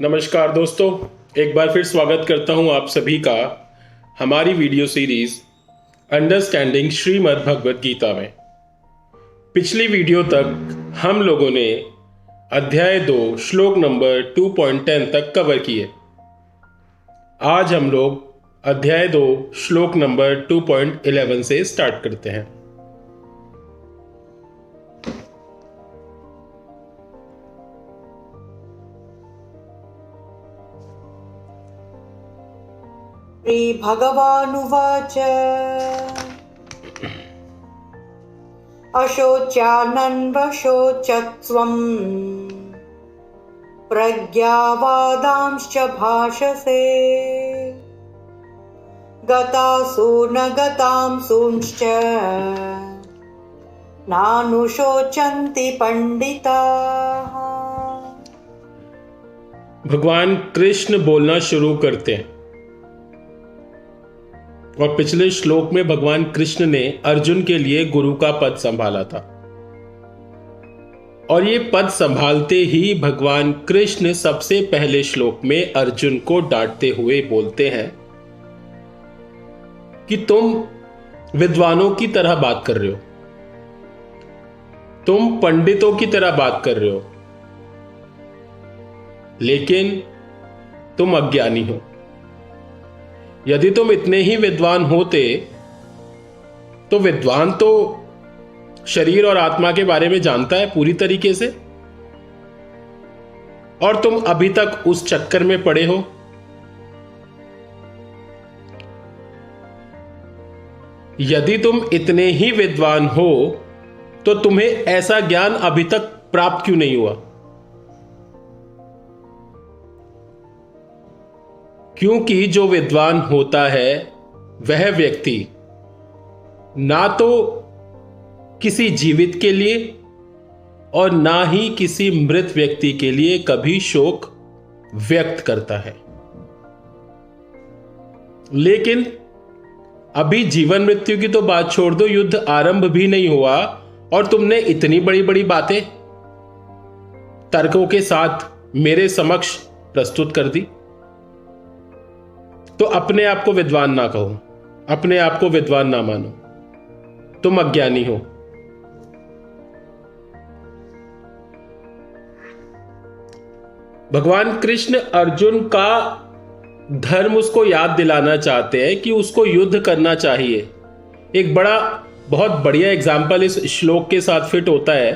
नमस्कार दोस्तों, एक बार फिर स्वागत करता हूं आप सभी का हमारी video series understanding Shrimad Bhagavad Gita में। पिछली वीडियो तक हम लोगों ने अध्याय 2 श्लोक नंबर 2.10 तक कवर किए। आज हम लोग अध्याय 2 श्लोक नंबर 2.11 से स्टार्ट करते हैं। श्रीभगवानुवाच अशोच्यानन्वशोचत्वम् प्रज्ञावादांश्च भाषसे गतासु न गतांसूंश्च नानुशोचन्ति पंडिताः। भगवान कृष्ण बोलना शुरू करते हैं और पिछले श्लोक में भगवान कृष्ण ने अर्जुन के लिए गुरु का पद संभाला था और ये पद संभालते ही भगवान कृष्ण सबसे पहले श्लोक में अर्जुन को डांटते हुए बोलते हैं कि तुम विद्वानों की तरह बात कर रहे हो, तुम पंडितों की तरह बात कर रहे हो, लेकिन तुम अज्ञानी हो। यदि तुम इतने ही विद्वान होते तो विद्वान तो शरीर और आत्मा के बारे में जानता है पूरी तरीके से, और तुम अभी तक उस चक्कर में पड़े हो। यदि तुम इतने ही विद्वान हो तो तुम्हें ऐसा ज्ञान अभी तक प्राप्त क्यों नहीं हुआ? क्योंकि जो विद्वान होता है वह व्यक्ति ना तो किसी जीवित के लिए और ना ही किसी मृत व्यक्ति के लिए कभी शोक व्यक्त करता है। लेकिन अभी जीवन मृत्यु की तो बात छोड़ दो, युद्ध आरंभ भी नहीं हुआ और तुमने इतनी बड़ी बड़ी बातें तर्कों के साथ मेरे समक्ष प्रस्तुत कर दी। तो अपने आप को विद्वान ना कहो, अपने आप को विद्वान ना मानो, तुम अज्ञानी हो। भगवान कृष्ण अर्जुन का धर्म उसको याद दिलाना चाहते हैं कि उसको युद्ध करना चाहिए। एक बहुत बढ़िया एग्जाम्पल इस श्लोक के साथ फिट होता है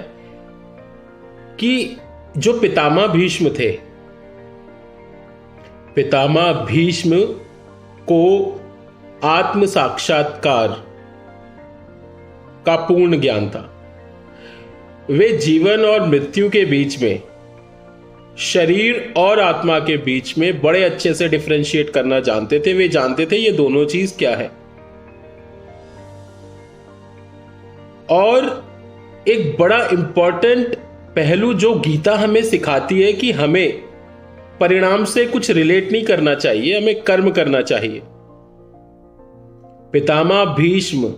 कि जो पितामह भीष्म थे, पितामह भीष्म को आत्म साक्षात्कार का पूर्ण ज्ञान था। वे जीवन और मृत्यु के बीच में, शरीर और आत्मा के बीच में बड़े अच्छे से डिफरेंशिएट करना जानते थे। वे जानते थे ये दोनों चीज क्या है। और एक बड़ा इंपॉर्टेंट पहलू जो गीता हमें सिखाती है कि हमें परिणाम से कुछ रिलेट नहीं करना चाहिए, हमें कर्म करना चाहिए। पितामह भीष्म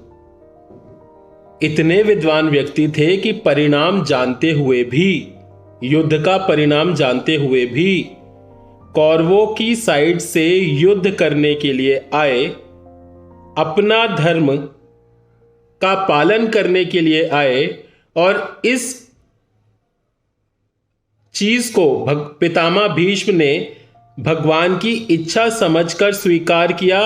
इतने विद्वान व्यक्ति थे कि परिणाम जानते हुए भी, युद्ध का परिणाम जानते हुए भी, कौरवों की साइड से युद्ध करने के लिए आए, अपना धर्म का पालन करने के लिए आए और इस चीज को पितामह भीष्म ने भगवान की इच्छा समझकर स्वीकार किया।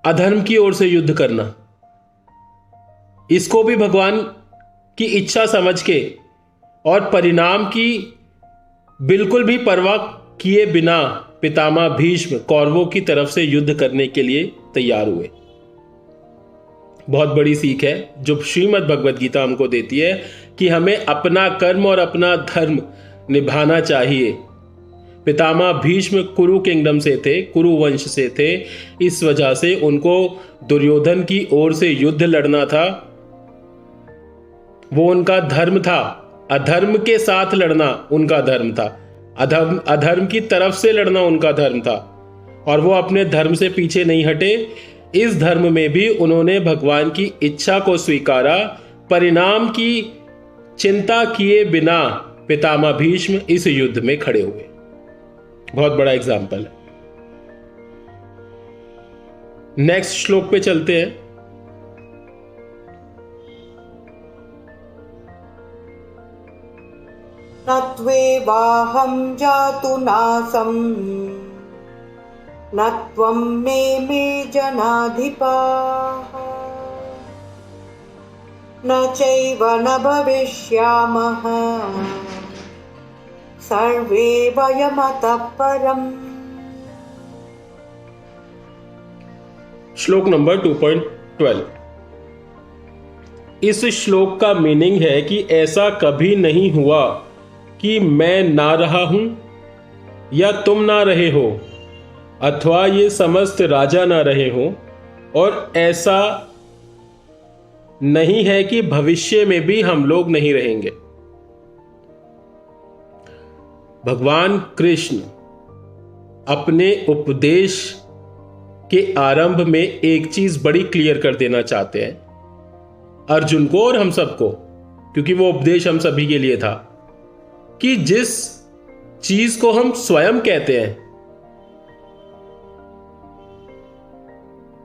अधर्म की ओर से युद्ध करना, इसको भी भगवान की इच्छा समझ के और परिणाम की बिल्कुल भी परवाह किए बिना पितामह भीष्म कौरवों की तरफ से युद्ध करने के लिए तैयार हुए। बहुत बड़ी सीख है जो श्रीमद् भगवद गीता हमको देती है कि हमें अपना कर्म और अपना धर्म निभाना चाहिए। पितामह भीष्म कुरु किंगडम से थे, कुरु वंश से थे, इस वजह से उनको दुर्योधन की ओर से युद्ध लड़ना था, वो उनका धर्म था। अधर्म के साथ लड़ना उनका धर्म था, अधर्म की तरफ से लड़ना उनका धर्म था, और वो अपने धर्म से पीछे नहीं हटे। इस धर्म में भी उन्होंने भगवान की इच्छा को स्वीकारा, परिणाम की चिंता किए बिना पितामह भीष्म इस युद्ध में खड़े हुए। बहुत बड़ा एग्जाम्पल है। नेक्स्ट श्लोक पे चलते हैं। न त्वेवाहं जातु नासं न त्वं मे जनाधिपाः न चैव न भविष्यामः सर्वे वयमतः परम्। श्लोक नंबर 2.12। इस श्लोक का मीनिंग है कि ऐसा कभी नहीं हुआ कि मैं ना रहा हूं या तुम ना रहे हो, अथवा ये समस्त राजा ना रहे हो, और ऐसा नहीं है कि भविष्य में भी हम लोग नहीं रहेंगे। भगवान कृष्ण अपने उपदेश के आरंभ में एक चीज बड़ी क्लियर कर देना चाहते हैं अर्जुन को और हम सबको, क्योंकि वो उपदेश हम सभी के लिए था, कि जिस चीज को हम स्वयं कहते हैं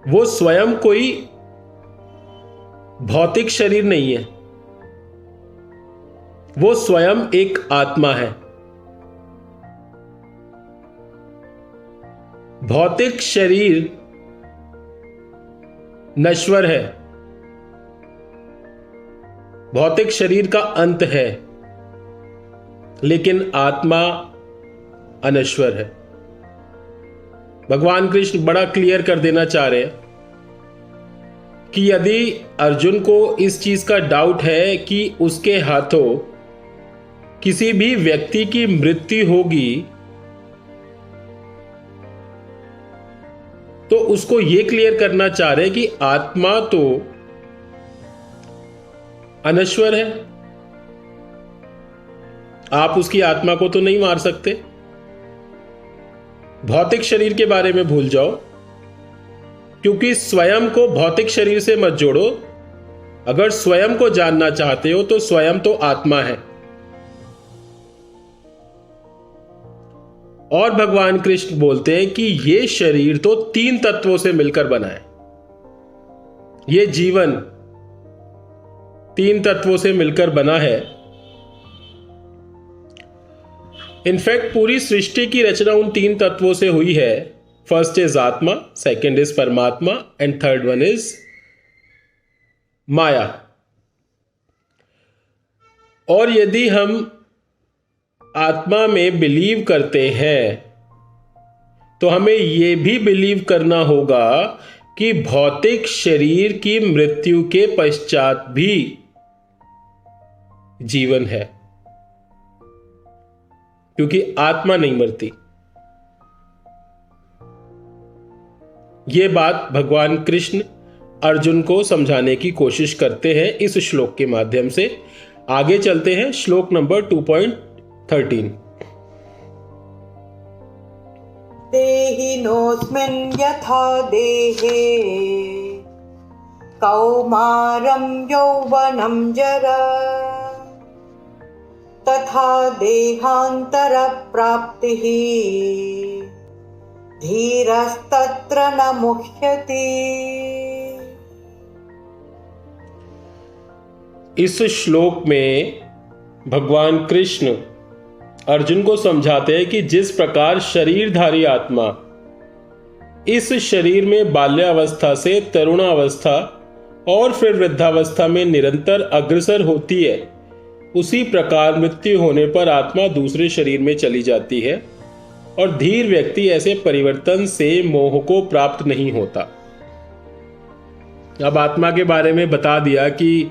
वो स्वयं कोई भौतिक शरीर नहीं है, वो स्वयं एक आत्मा है। भौतिक शरीर नश्वर है, भौतिक शरीर का अंत है, लेकिन आत्मा अनश्वर है। भगवान कृष्ण बड़ा क्लियर कर देना चाह रहे हैं कि यदि अर्जुन को इस चीज का डाउट है कि उसके हाथों किसी भी व्यक्ति की मृत्यु होगी, तो उसको यह क्लियर करना चाह रहे कि आत्मा तो अनश्वर है, आप उसकी आत्मा को तो नहीं मार सकते। भौतिक शरीर के बारे में भूल जाओ, क्योंकि स्वयं को भौतिक शरीर से मत जोड़ो। अगर स्वयं को जानना चाहते हो तो स्वयं तो आत्मा है। और भगवान कृष्ण बोलते हैं कि ये शरीर तो 3 तत्वों से मिलकर बना है, ये जीवन 3 तत्वों से मिलकर बना है। इनफैक्ट पूरी सृष्टि की रचना उन 3 तत्वों से हुई है। फर्स्ट इज आत्मा, सेकंड इज परमात्मा, एंड थर्ड वन इज माया। और यदि हम आत्मा में बिलीव करते हैं तो हमें यह भी बिलीव करना होगा कि भौतिक शरीर की मृत्यु के पश्चात भी जीवन है, क्योंकि आत्मा नहीं मरती। यह बात भगवान कृष्ण अर्जुन को समझाने की कोशिश करते हैं इस श्लोक के माध्यम से। आगे चलते हैं श्लोक नंबर 2.13। देहिनोऽस्मिन् यथा देहे कौमारं यौवनं जरा तथा देहान्तरप्राप्तिः धीरस्तत्र न मुह्यति। इस श्लोक में भगवान कृष्ण अर्जुन को समझाते हैं कि जिस प्रकार शरीरधारी आत्मा इस शरीर में बाल्यावस्था से तरुणावस्था और फिर वृद्धावस्था में निरंतर अग्रसर होती है, उसी प्रकार मृत्यु होने पर आत्मा दूसरे शरीर में चली जाती है और धीर व्यक्ति ऐसे परिवर्तन से मोह को प्राप्त नहीं होता। अब आत्मा के बारे में बता दिया कि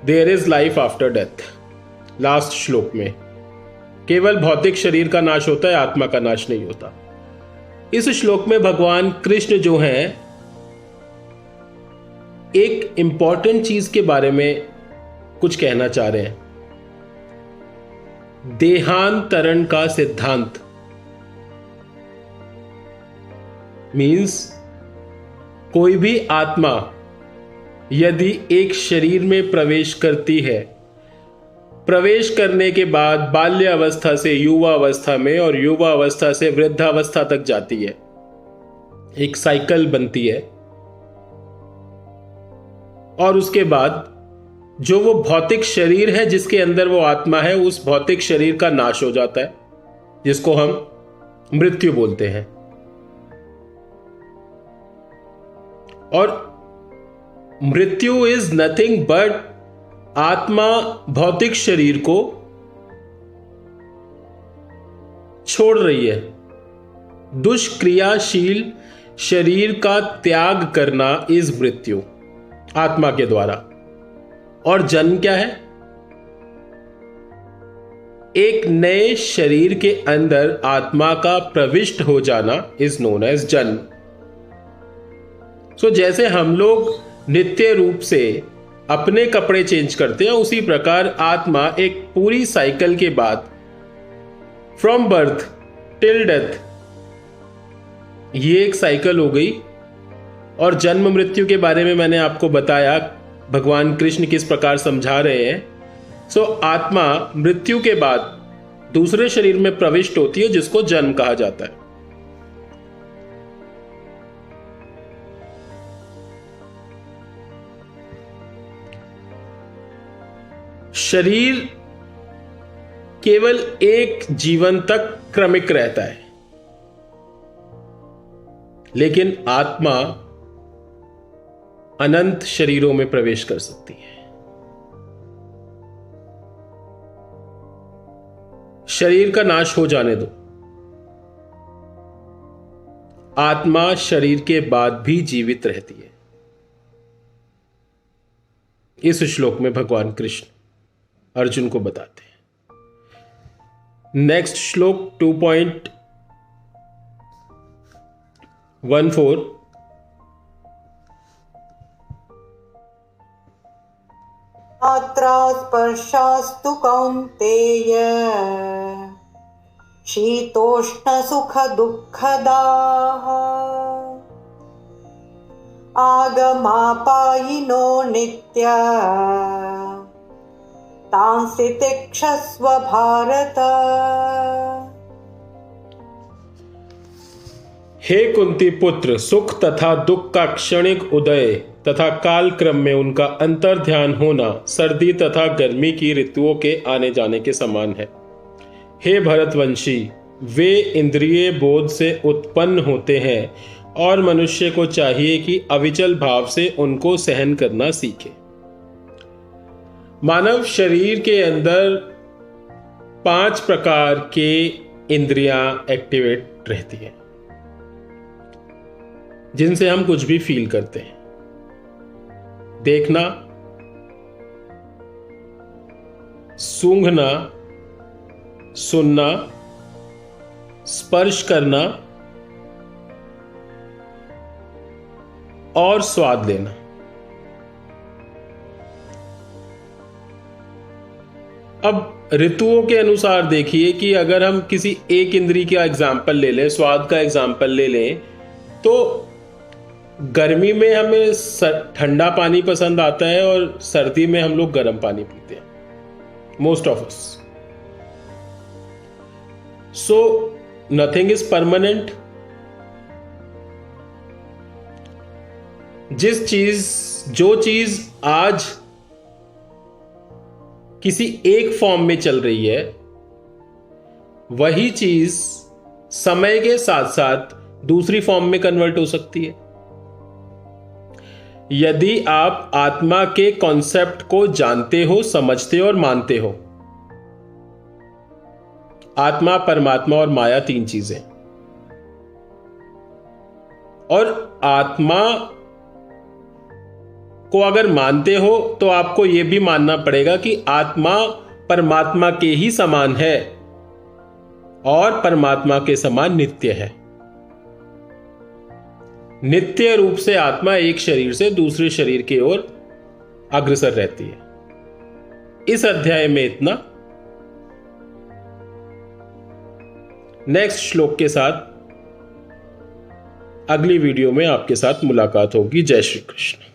there is life after death. Last श्लोक में केवल भौतिक शरीर का नाश होता है, आत्मा का नाश नहीं होता। इस श्लोक में भगवान कृष्ण जो हैं एक इंपॉर्टेंट चीज के बारे में कुछ कहना चाह रहे हैं। देहांतरण का सिद्धांत मीन्स कोई भी आत्मा यदि एक शरीर में प्रवेश करती है प्रवेश करने के बाद बाल्यावस्था से युवावस्था में और युवावस्था से वृद्धावस्था तक जाती है, एक साइकिल बनती है। और उसके बाद जो वो भौतिक शरीर है जिसके अंदर वो आत्मा है, उस भौतिक शरीर का नाश हो जाता है, जिसको हम मृत्यु बोलते हैं। और मृत्यु इज नथिंग बट आत्मा भौतिक शरीर को छोड़ रही है। दुष्क्रियाशील शरीर का त्याग करना इज मृत्यु आत्मा के द्वारा। और जन्म क्या है? एक नए शरीर के अंदर आत्मा का प्रविष्ट हो जाना इज नोन एज जन्म। सो जैसे हम लोग नित्य रूप से अपने कपड़े चेंज करते हैं, उसी प्रकार आत्मा एक पूरी साइकिल के बाद फ्रॉम बर्थ टिल डेथ, ये एक साइकिल हो गई। और जन्म मृत्यु के बारे में मैंने आपको बताया भगवान कृष्ण किस प्रकार समझा रहे हैं। सो आत्मा मृत्यु के बाद दूसरे शरीर में प्रविष्ट होती है, जिसको जन्म कहा जाता है। शरीर केवल एक जीवन तक क्रमिक रहता है, लेकिन आत्मा अनंत शरीरों में प्रवेश कर सकती है। शरीर का नाश हो जाने दो, आत्मा शरीर के बाद भी जीवित रहती है। इस श्लोक में भगवान कृष्ण अर्जुन को बताते हैं। नेक्स्ट श्लोक 2.14 मात्रा स्पर्शास्तु कौन्तेय शीतोष्ण सुख दुःखदाः आगमापायिनो नित्या तांसि तिक्षस्व भारत। हे कुंती पुत्र, सुख तथा दुख का क्षणिक उदय तथा काल क्रम में उनका अंतर ध्यान होना सर्दी तथा गर्मी की ऋतुओं के आने जाने के समान है। हे भरतवंशी, वे इंद्रिय बोध से उत्पन्न होते हैं और मनुष्य को चाहिए कि अविचल भाव से उनको सहन करना सीखे। मानव शरीर के अंदर 5 प्रकार के इंद्रियां एक्टिवेट रहती हैं, जिनसे हम कुछ भी फील करते हैं। देखना, सूंघना, सुनना, स्पर्श करना और स्वाद लेना। अब ऋतुओं के अनुसार देखिए कि अगर हम किसी एक इंद्री का एग्जाम्पल ले लें, स्वाद का एग्जाम्पल ले लें, तो गर्मी में हमें ठंडा पानी पसंद आता है और सर्दी में हम लोग गर्म पानी पीते हैं, most of us. So nothing is permanent. जो चीज आज किसी एक फॉर्म में चल रही है, वही चीज समय के साथ साथ दूसरी फॉर्म में कन्वर्ट हो सकती है। यदि आप आत्मा के कॉन्सेप्ट को जानते हो, समझते हो और मानते हो। आत्मा, परमात्मा और माया 3 चीजें। और आत्मा को अगर मानते हो तो आपको यह भी मानना पड़ेगा कि आत्मा परमात्मा के ही समान है और परमात्मा के समान नित्य है। नित्य रूप से आत्मा एक शरीर से दूसरे शरीर की ओर अग्रसर रहती है। इस अध्याय में इतना। नेक्स्ट श्लोक के साथ अगली वीडियो में आपके साथ मुलाकात होगी। जय श्री कृष्ण।